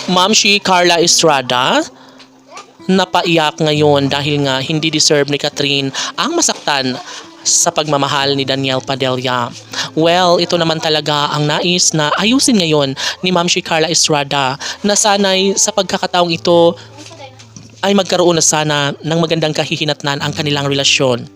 Ma'am si Carla Estrada napaiyak ngayon dahil nga hindi deserve ni Catherine ang masaktan sa pagmamahal ni Daniel Padilla. Well, ito naman talaga ang nais na ayusin ngayon ni Ma'am si Carla Estrada na sanay sa pagkakataong ito ay magkaroon na sana ng magandang kahihinatnan ang kanilang relasyon.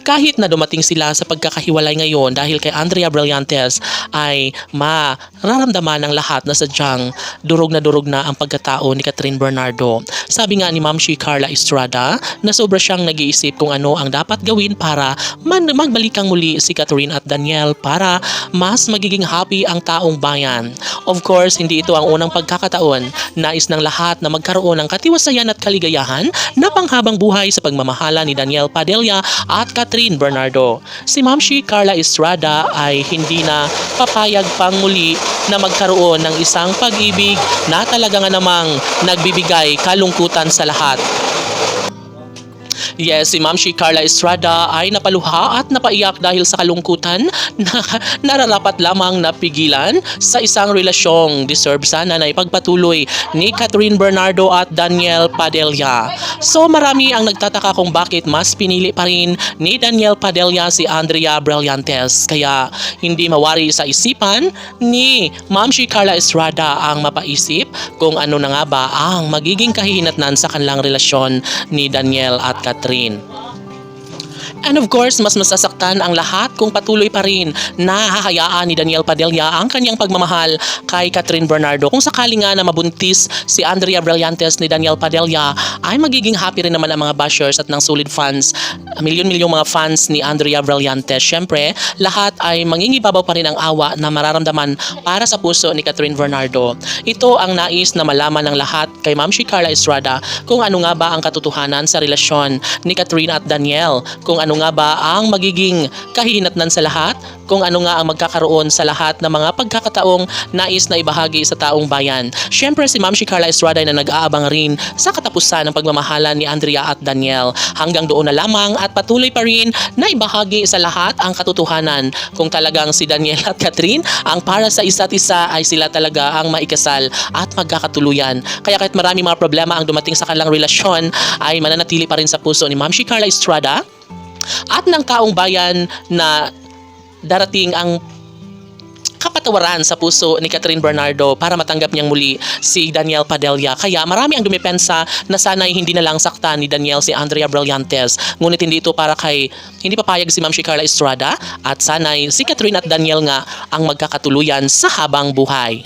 Kahit na dumating sila sa pagkakahiwalay ngayon dahil kay Andrea Brillantes ay mararamdaman ng lahat na sadyang durog na ang pagkatao ni Catherine Bernardo. Sabi nga ni Ma'am si Carla Estrada na sobra siyang nag-iisip kung ano ang dapat gawin para magbalikang muli si Catherine at Daniel para mas magiging happy ang taong bayan. Of course, hindi ito ang unang pagkakataon. Nais ng lahat na magkaroon ng katiwasayan at kaligayahan na panghabang buhay sa pagmamahala ni Daniel Padilla at Catherine Bernardo. Si Ma'am si Carla Estrada ay hindi na papayag pang muli na magkaroon ng isang pag-ibig na talaga nga namang nagbibigay kalungkutan sa lahat. Yes, si Ma'am si Carla Estrada ay napaluha at napaiyak dahil sa kalungkutan na nararapat lamang napigilan sa isang relasyong deserve sana na ipagpatuloy ni Catherine Bernardo at Daniel Padilla. So marami ang nagtataka kung bakit mas pinili pa rin ni Daniel Padilla si Andrea Brillantes. Kaya hindi mawari sa isipan ni Ma'am si Carla Estrada ang mapaisip kung ano na nga ba ang magiging kahihinatnan sa kanilang relasyon ni Daniel at Catherine. And of course, mas masasaktan ang lahat kung patuloy pa rin na hahayaan ni Daniel Padilla ang kanyang pagmamahal kay Catherine Bernardo. Kung sakali nga na mabuntis si Andrea Brillantes ni Daniel Padilla, ay magiging happy rin naman ang mga bashers at ng solid fans, milyon-milyong mga fans ni Andrea Brillantes. Siyempre, lahat ay mangingibabaw pa rin ang awa na mararamdaman para sa puso ni Catherine Bernardo. Ito ang nais na malaman ng lahat kay Ma'am si Carla Estrada kung ano nga ba ang katotohanan sa relasyon ni Catherine at Daniel, kung ano nga ba ang magiging kahihinatnan sa lahat, kung ano nga ang magkakaroon sa lahat ng mga pagkakataong nais na ibahagi sa taong bayan. Siyempre si Ma'am si Carla Estrada na nag-aabang rin sa katapusan ng pagmamahalan ni Andrea at Daniel. Hanggang doon na lamang at patuloy pa rin na ibahagi sa lahat ang katotohanan kung talagang si Daniel at Catherine ang para sa isa't isa ay sila talaga ang maikasal at magkakatuluyan. Kaya kahit marami mga problema ang dumating sa kanilang relasyon ay mananatili pa rin sa puso ni Ma'am si Carla Estrada at ng taong bayan na darating ang kapatawaran sa puso ni Catherine Bernardo para matanggap niyang muli si Daniel Padilla. Kaya marami ang dumepensa na sana'y hindi na lang saktan ni Daniel si Andrea Brillantes. Ngunit hindi ito para kay hindi papayag si Ma'am si Carla Estrada at sana'y si Catherine at Daniel nga ang magkakatuluyan sa habang buhay.